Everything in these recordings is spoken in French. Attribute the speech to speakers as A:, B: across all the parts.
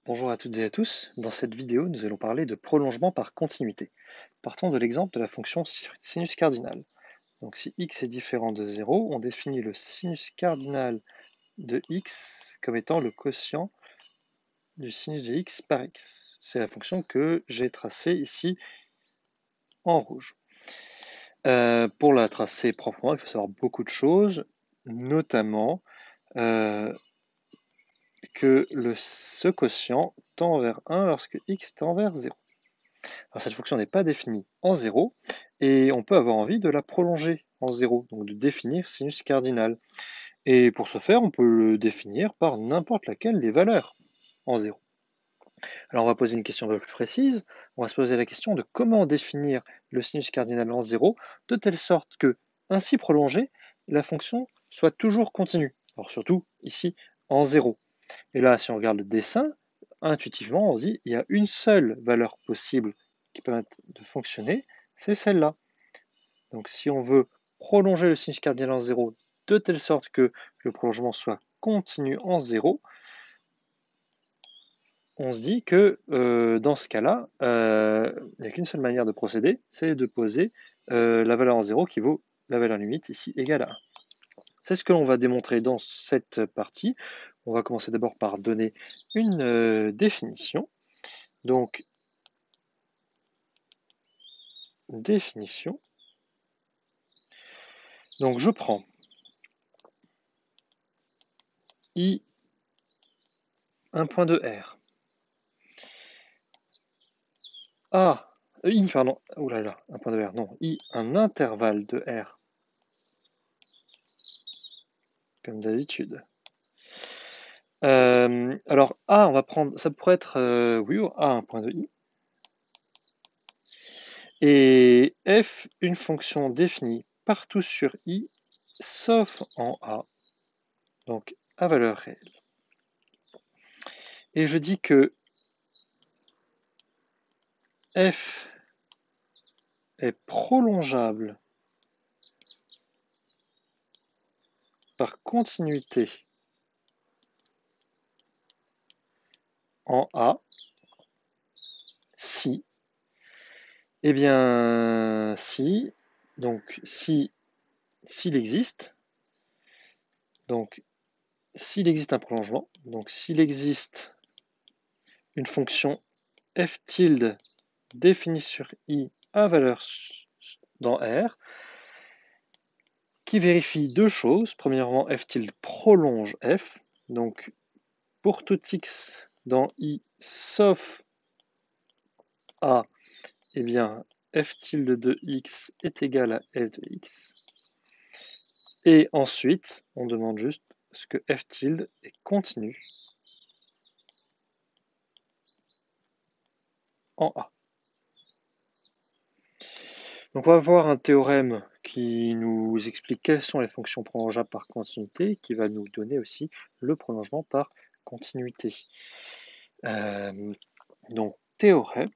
A: Bonjour à toutes et à tous. Dans cette vidéo, nous allons parler de prolongement par continuité. Partons de l'exemple de la fonction sinus cardinal. Donc si x est différent de 0, on définit le sinus cardinal de x comme étant le quotient du sinus de x par x. C'est la fonction que j'ai tracée ici en rouge. Pour la tracer proprement, il faut savoir beaucoup de choses, notamment que ce quotient tend vers 1 lorsque x tend vers 0. Alors cette fonction n'est pas définie en 0 et on peut avoir envie de la prolonger en 0, donc de définir sinus cardinal. Et pour ce faire, on peut le définir par n'importe laquelle des valeurs en 0. Alors on va poser une question un peu plus précise, on va se poser la question de comment définir le sinus cardinal en 0 de telle sorte que, ainsi prolongée, la fonction soit toujours continue. Alors surtout ici en 0. Et là, si on regarde le dessin, intuitivement, on se dit qu'il y a une seule valeur possible qui permet de fonctionner, c'est celle-là. Donc si on veut prolonger le sinus cardinal en 0 de telle sorte que le prolongement soit continu en 0, on se dit que dans ce cas-là, il n'y a qu'une seule manière de procéder, c'est de poser la valeur en 0 qui vaut la valeur limite ici égale à 1. C'est ce que l'on va démontrer dans cette partie. On va commencer d'abord par donner une définition. Donc, définition. Donc, je prends I, un point de R. A, I, pardon, oh là là, un point de R, non, I, un intervalle de R, comme d'habitude. Alors, A, on va prendre, ça pourrait être, oui, A, un point de I. Et F, une fonction définie partout sur I, sauf en A, donc à valeur réelle. Et je dis que F est prolongeable par continuité en A si, eh bien, si, donc si, s'il existe, donc s'il existe un prolongement, donc s'il existe une fonction f tilde définie sur I à valeur dans R, qui vérifie deux choses. Premièrement, f tilde prolonge f, donc pour tout x dans I sauf A, eh bien f tilde de x est égal à f de x. Et ensuite, on demande juste ce que f tilde est continu en A. Donc on va voir un théorème qui nous explique quelles sont les fonctions prolongeables par continuité, qui va nous donner aussi le prolongement par continuité. Donc théorème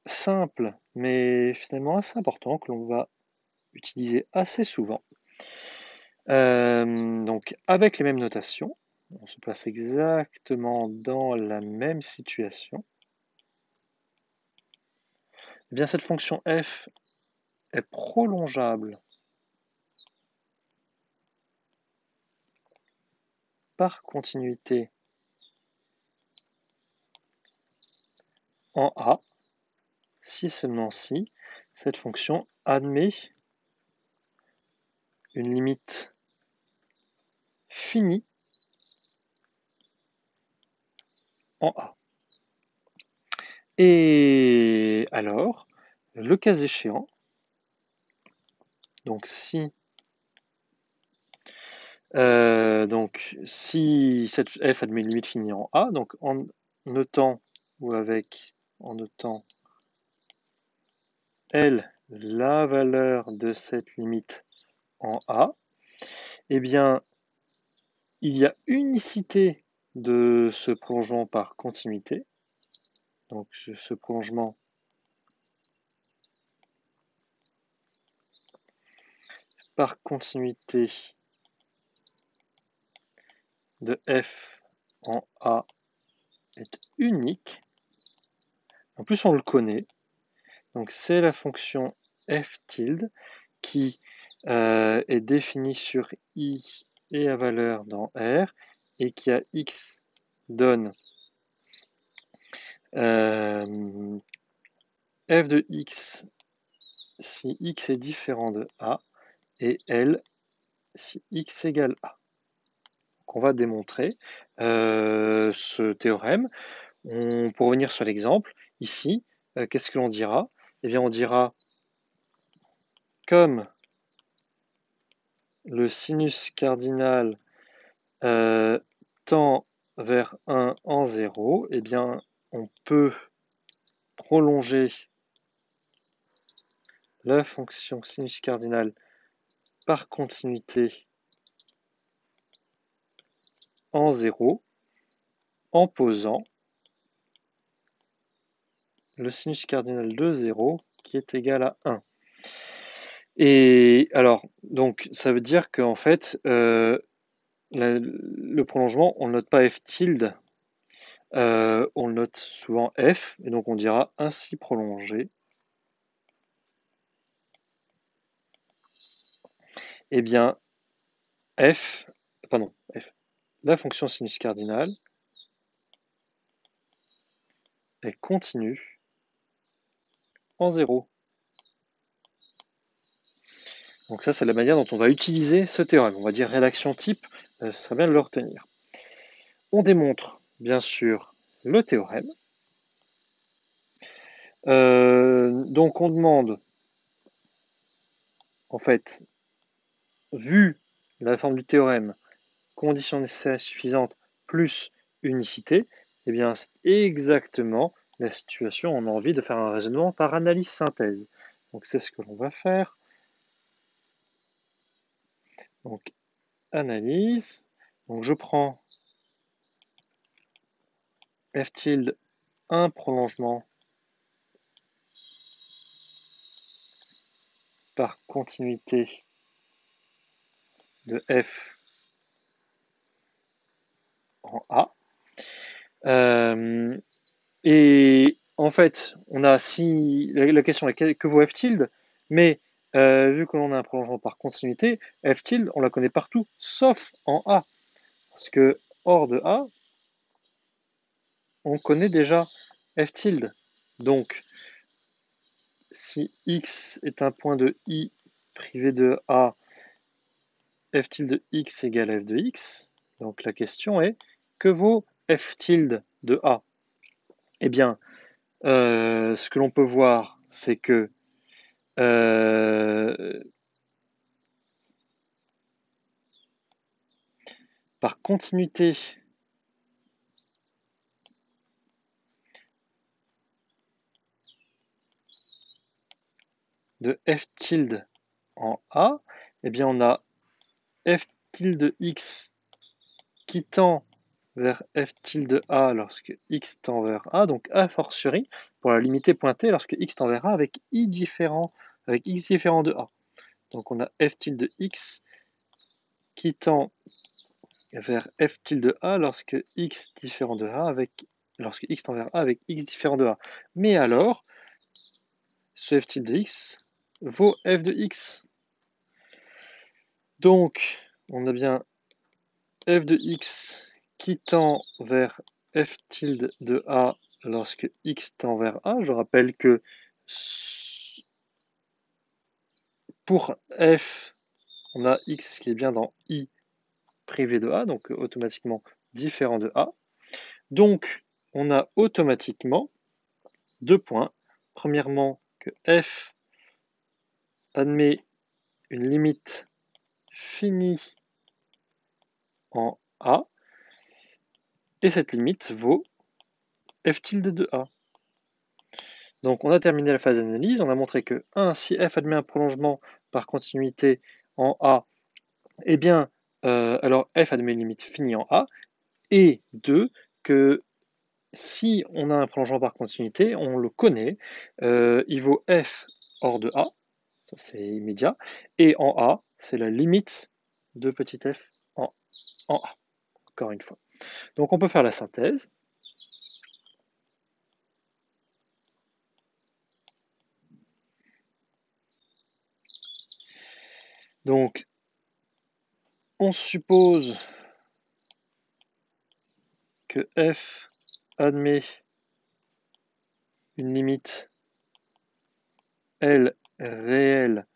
A: simple, mais finalement assez important, que l'on va utiliser assez souvent. Donc avec les mêmes notations, on se place exactement dans la même situation. Eh bien cette fonction f est prolongeable par continuité en A, si seulement si cette fonction admet une limite finie en A. Et alors, le cas échéant, donc si cette f admet une limite finie en A, donc en notant ou en notant L la valeur de cette limite en A, eh bien, il y a unicité de ce prolongement par continuité. Donc ce prolongement par continuité de f en A est unique. En plus, on le connaît. Donc, c'est la fonction f tilde qui est définie sur I et à valeur dans R et qui à X donne f de X si X est différent de A et L si X égale A. Donc, on va démontrer ce théorème. Pour revenir sur l'exemple, ici, qu'est-ce que l'on dira? Eh bien, on dira comme le sinus cardinal tend vers 1 en 0, eh bien, on peut prolonger la fonction sinus cardinal par continuité en 0 en posant le sinus cardinal de 0 qui est égal à 1. Et alors, donc, ça veut dire qu'en fait, le prolongement, on ne note pas f tilde, on le note souvent f, et donc on dira ainsi prolongé. Eh bien, f, la fonction sinus cardinal est continue en 0. Donc ça, c'est la manière dont on va utiliser ce théorème. On va dire rédaction type, ce serait bien de le retenir. On démontre, bien sûr, le théorème. Donc on demande, en fait, vu la forme du théorème, condition nécessaire et suffisante plus unicité, eh bien c'est exactement la situation. On a envie de faire un raisonnement par analyse-synthèse. Donc c'est ce que l'on va faire. Donc analyse. Donc je prends f tilde un prolongement par continuité de f en A. Et en fait, on a si la question est que vaut f tilde, mais vu que l'on a un prolongement par continuité, f tilde, on la connaît partout, sauf en A. Parce que hors de A, on connaît déjà f tilde. Donc, si x est un point de I privé de A, f tilde de x égale f de x. Donc la question est, que vaut f tilde de A? Eh bien, ce que l'on peut voir, c'est que par continuité de f tilde en A, eh bien on a f tilde de x qui tend vers f tilde A lorsque x tend vers A, donc a fortiori pour la limiter pointée lorsque x tend vers A avec x différent de A. Donc on a f tilde de x qui tend vers f tilde A lorsque x différent de A lorsque x tend vers A avec x différent de A. Mais alors, ce f tilde de x vaut f de x. Donc, on a bien f de x qui tend vers f tilde de A lorsque x tend vers A. Je rappelle que pour f, on a x qui est bien dans I privé de A, donc automatiquement différent de A. Donc, on a automatiquement 2 points. Premièrement, que f admet une limite finie en A, et cette limite vaut f tilde de A. Donc on a terminé la phase d'analyse, on a montré que 1, si f admet un prolongement par continuité en A, eh bien, alors f admet une limite finie en A, et 2, que si on a un prolongement par continuité, on le connaît, il vaut f hors de A, ça c'est immédiat, et en A, c'est la limite de petit f en A, encore une fois. Donc on peut faire la synthèse. Donc on suppose que f admet une limite L réelle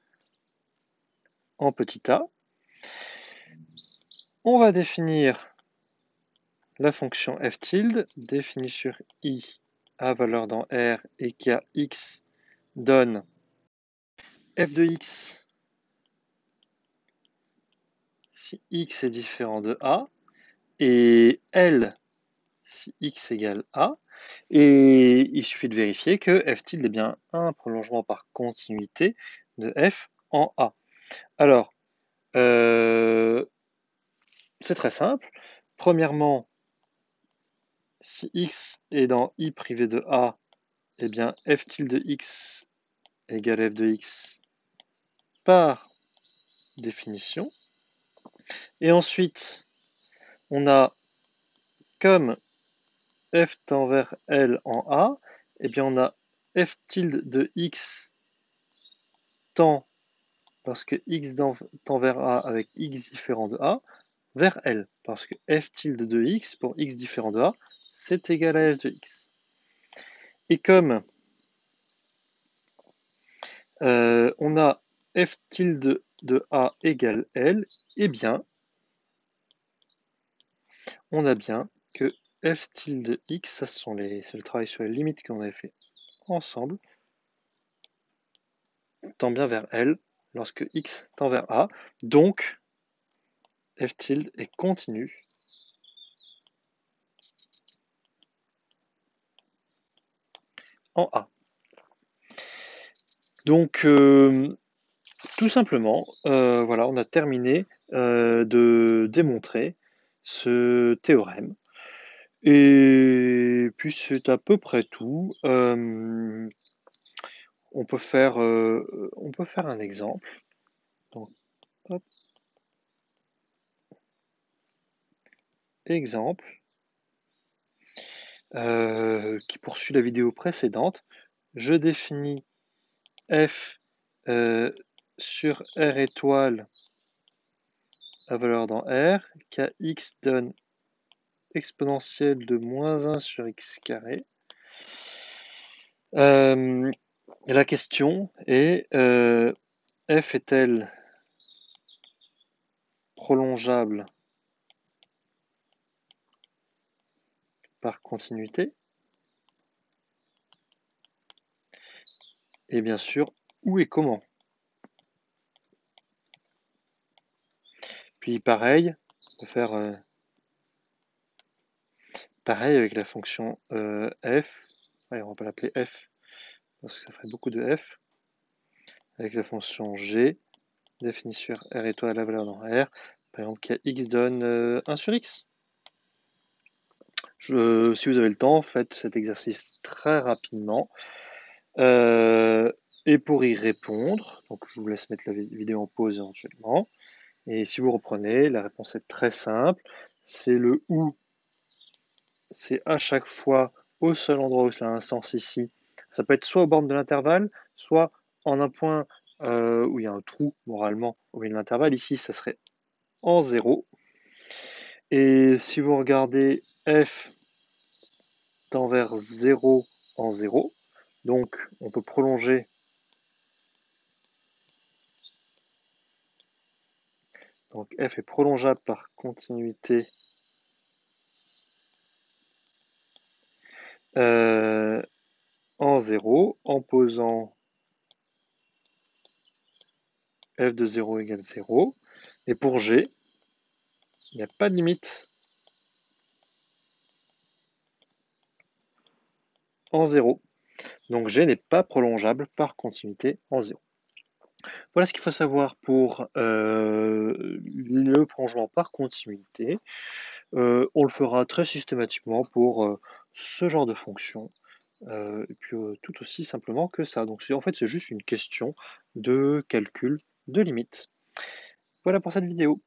A: en petit a. On va définir la fonction f tilde définie sur i à valeur dans R et qui a x donne f de x si x est différent de a et L si x égale a. Et il suffit de vérifier que f tilde est bien un prolongement par continuité de f en a. Alors, c'est très simple. Premièrement, si x est dans i privé de a, eh bien f tilde de x égale f de x par définition. Et ensuite, on a comme f tend vers L en a, eh bien on a f tilde de x tend, parce que x tend vers a avec x différent de a, vers L, parce que f tilde de x pour x différent de a, c'est égal à f de x. Et comme on a f tilde de a égale L, eh bien, on a bien que f tilde de x, ça c'est le travail sur les limites qu'on avait fait ensemble, tend bien vers L lorsque x tend vers a. Donc, f tilde est continu en a. Donc, tout simplement, voilà, on a terminé de démontrer ce théorème. Et puis c'est à peu près tout. On peut faire un exemple. Donc, hop, exemple qui poursuit la vidéo précédente. Je définis f sur R étoile à valeur dans R, kx donne exponentielle de moins 1 sur x carré. La question est, f est-elle prolongeable par continuité? Et bien sûr, où et comment? Puis pareil, on peut faire pareil avec la fonction f. Allez, on va pas l'appeler f, parce que ça ferait beaucoup de f. Avec la fonction g, définie sur R étoile à la valeur dans R. Par exemple, kx donne 1 sur x. Si vous avez le temps, faites cet exercice très rapidement. Et pour y répondre, donc je vous laisse mettre la vidéo en pause éventuellement. Et si vous reprenez, la réponse est très simple. C'est le ou. C'est à chaque fois au seul endroit où cela a un sens ici. Ça peut être soit aux bornes de l'intervalle, soit en un point où il y a un trou, moralement, au milieu de l'intervalle. Ici, ça serait en 0. Et si vous regardez f tend vers 0 en 0, donc on peut prolonger. Donc f est prolongeable par continuité en 0 en posant f de 0 égale 0. Et pour g, il n'y a pas de limite en 0. Donc g n'est pas prolongeable par continuité en 0. Voilà ce qu'il faut savoir pour le prolongement par continuité. On le fera très systématiquement pour ce genre de fonction. Et puis tout aussi simplement que ça. Donc en fait c'est juste une question de calcul de limite. Voilà pour cette vidéo.